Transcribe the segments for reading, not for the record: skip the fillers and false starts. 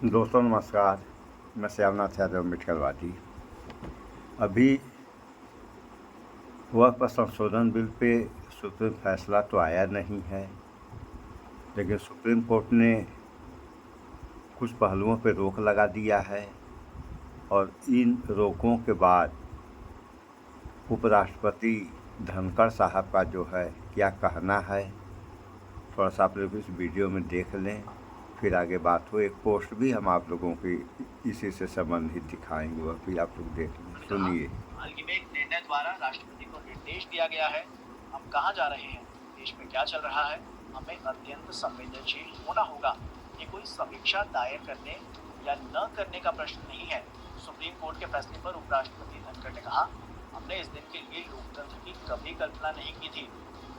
दोस्तों नमस्कार। मैं श्यामनाथ यादव मिठकलवादी। अभी वह पर संशोधन बिल पे सुप्रीम फैसला तो आया नहीं है, लेकिन सुप्रीम कोर्ट ने कुछ पहलुओं पे रोक लगा दिया है और इन रोकों के बाद उपराष्ट्रपति धनखड़ साहब का जो है क्या कहना है, थोड़ा सा आप लोग इस वीडियो में देख लें, फिर आगे बात हो। एक पोस्ट भी हम आप लोगों की इसी से संबंधित दिखाएंगे, वह भी आप लोग देख लें, सुनिए। हाल ही में एक निर्णय द्वारा राष्ट्रपति को निर्देश दिया गया है, हम कहाँ जा रहे हैं, देश में क्या चल रहा है, हमें अत्यंत संवेदनशील होना होगा। ये कोई समीक्षा दायर करने या न करने का प्रश्न नहीं है। सुप्रीम कोर्ट के फैसले पर उपराष्ट्रपति धनखड़ ने कहा, हमने इस दिन के लिए लोकतंत्र की कभी कल्पना नहीं की थी।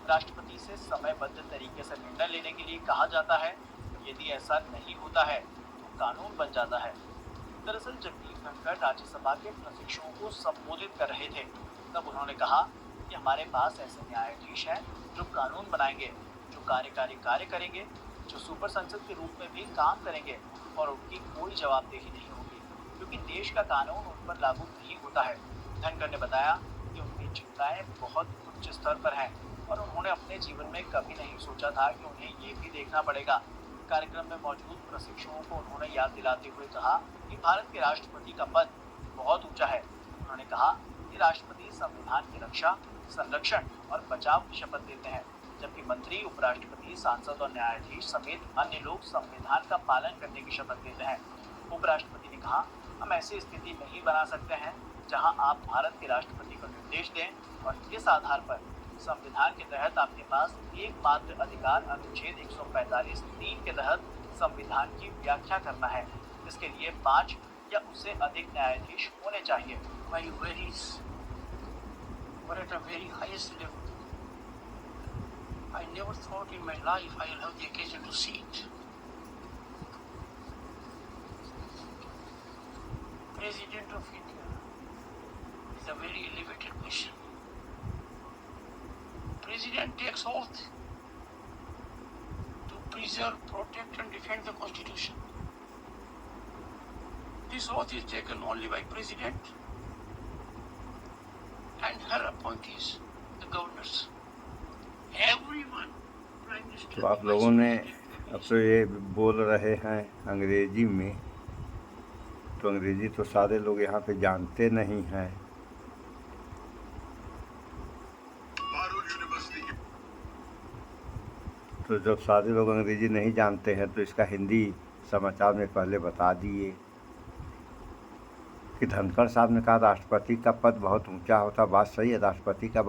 राष्ट्रपति से समयबद्ध तरीके से निर्णय लेने के लिए कहा जाता है, यदि ऐसा नहीं होता है तो कानून बन जाता है। दरअसल जगदीप धनखड़ राज्यसभा के प्रशिक्षुओं को संबोधित कर रहे थे, तब उन्होंने कहा कि हमारे पास ऐसे न्यायाधीश हैं जो कानून बनाएंगे, जो कार्यकारी कार्य करेंगे, जो सुपर संसद के रूप में भी काम करेंगे और उनकी कोई जवाबदेही नहीं होगी, क्योंकि देश का कानून उन पर लागू नहीं होता है। धनखड़ ने बताया कि उनकी चिंताएं बहुत उच्च स्तर पर हैं और उन्होंने अपने जीवन में कभी नहीं सोचा था कि उन्हें ये भी देखना पड़ेगा। कार्यक्रम में मौजूद प्रशिक्षुओं को उन्होंने याद दिलाते हुए कहा कि भारत के राष्ट्रपति का पद बहुत ऊंचा है। उन्होंने कहा कि राष्ट्रपति संविधान की रक्षा, संरक्षण और बचाव की शपथ लेते हैं, जबकि मंत्री, उपराष्ट्रपति, सांसद और न्यायाधीश समेत अन्य लोग संविधान का पालन करने की शपथ लेते हैं। उपराष्ट्रपति ने कहा, हम ऐसी स्थिति नहीं बना सकते हैं जहां आप भारत के राष्ट्रपति को निर्देश दें और इस आधार पर संविधान के तहत आपके पास एकमात्र अधिकार अनुच्छेद 145(3) के तहत संविधान की व्याख्या करना है। इसके लिए 5 या उससे अधिक न्यायाधीश होने चाहिए। At a very highest level. I never thought in my life I will have the occasion to see it. President of India is a very elevated position. President takes oath to preserve, protect and defend the Constitution. This oath is taken only by President and her appointees, the governors. Everyone, Prime Minister. तो आप लोगों ने अब तो ये बोल रहे हैं अंग्रेजी में, तो अंग्रेजी तो सारे लोग यहाँ पे जानते नहीं हैं। तो जब सारे लोग अंग्रेजी नहीं जानते हैं तो इसका हिंदी समाचार में पहले बता दिए कि धनखड़ साहब ने कहा राष्ट्रपति का पद बहुत ऊंचा होता। बात सही है, राष्ट्रपति का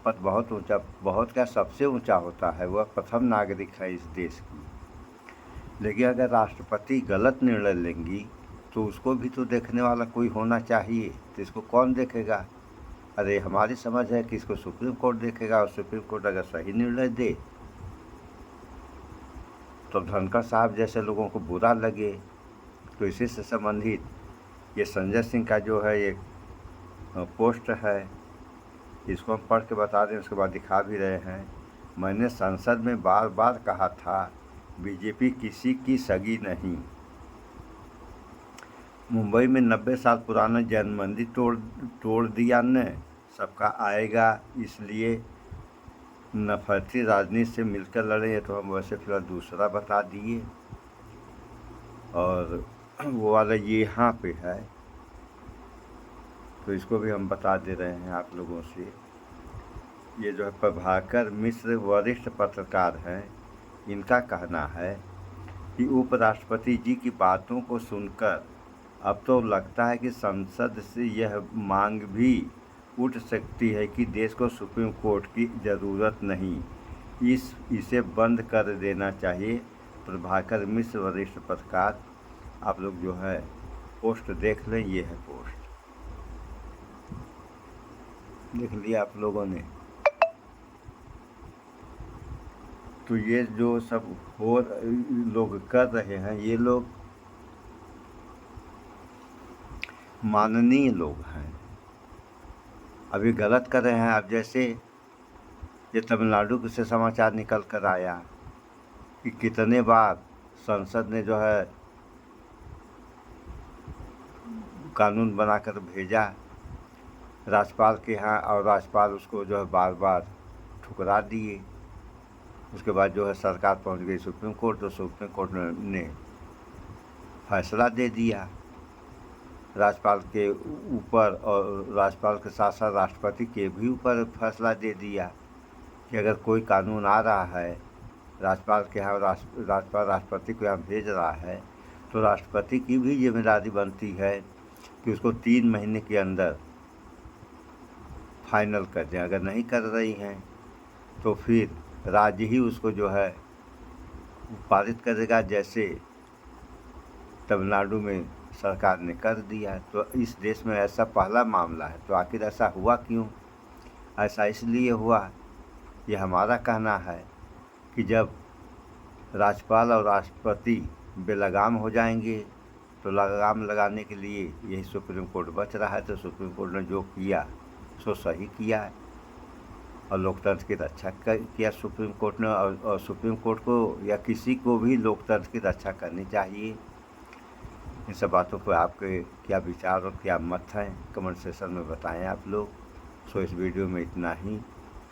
पद बहुत ऊंचा, बहुत क्या सबसे ऊंचा होता है, वह प्रथम नागरिक है इस देश की। लेकिन अगर राष्ट्रपति गलत निर्णय लेंगी तो उसको भी तो देखने वाला कोई होना चाहिए। तो इसको कौन देखेगा? अरे हमारी समझ है कि इसको सुप्रीम कोर्ट देखेगा, और सुप्रीम कोर्ट अगर सही निर्णय दे तो धनखड़ साहब जैसे लोगों को बुरा लगे। तो इसी से संबंधित ये संजय सिंह का जो है ये पोस्ट है, इसको हम पढ़ के बता दें, उसके बाद दिखा भी रहे हैं। मैंने संसद में बार बार कहा था, बीजेपी किसी की सगी नहीं। मुंबई में 90 साल पुराना जैन मंदिर तोड़ दिया ने, सबका आएगा, इसलिए नफरती राजनीति से मिलकर लड़े। तो हम वैसे फिलहाल दूसरा बता दिए, और वो वाला ये यहाँ पे है, तो इसको भी हम बता दे रहे हैं आप लोगों से। ये जो है प्रभाकर मिश्र वरिष्ठ पत्रकार हैं, इनका कहना है कि उपराष्ट्रपति जी की बातों को सुनकर अब तो लगता है कि संसद से यह मांग भी उठ सकती है कि देश को सुप्रीम कोर्ट की ज़रूरत नहीं, इसे बंद कर देना चाहिए। प्रभाकर मिश्र वरिष्ठ पत्रकार, आप लोग जो है पोस्ट देख लें, ये है पोस्ट, देख लिया आप लोगों ने। तो ये जो सब लोग कर रहे हैं, ये लोग माननीय लोग हैं। अभी गलत कर रहे हैं। अब जैसे ये तमिलनाडु से समाचार निकल कर आया कि कितने बार संसद ने जो है कानून बनाकर भेजा राज्यपाल के यहाँ, और राज्यपाल उसको जो है बार बार ठुकरा दिए। उसके बाद जो है सरकार पहुंच गई सुप्रीम कोर्ट, तो सुप्रीम कोर्ट ने फैसला दे दिया राज्यपाल के ऊपर, और राज्यपाल के साथ साथ राष्ट्रपति के भी ऊपर फैसला दे दिया कि अगर कोई कानून आ रहा है राज्यपाल के यहाँ, राज्यपाल राष्ट्रपति को यहाँ भेज रहा है, तो राष्ट्रपति की भी जिम्मेदारी बनती है कि उसको 3 महीने के अंदर फाइनल कर दें। अगर नहीं कर रही हैं तो फिर राज्य ही उसको जो है पारित करेगा, जैसे तमिलनाडु में सरकार ने कर दिया। तो इस देश में ऐसा पहला मामला है। तो आखिर ऐसा हुआ क्यों? ऐसा इसलिए हुआ, ये हमारा कहना है कि जब राज्यपाल और राष्ट्रपति बेलगाम हो जाएंगे तो लगाम लगाने के लिए यही सुप्रीम कोर्ट बच रहा है। तो सुप्रीम कोर्ट ने जो किया सो सही किया है, और लोकतंत्र की रक्षा किया सुप्रीम कोर्ट ने। और सुप्रीम कोर्ट को या किसी को भी लोकतंत्र की रक्षा करनी चाहिए। इन सब बातों पर आपके क्या विचार और क्या मत हैं, कमेंट सेक्शन में बताएं आप लोग। सो इस वीडियो में इतना ही।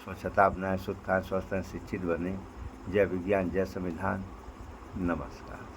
स्वच्छता अपनाएं, शुद्ध खाएं, स्वस्थ रहें, शिक्षित बने। जय विज्ञान, जय संविधान। नमस्कार।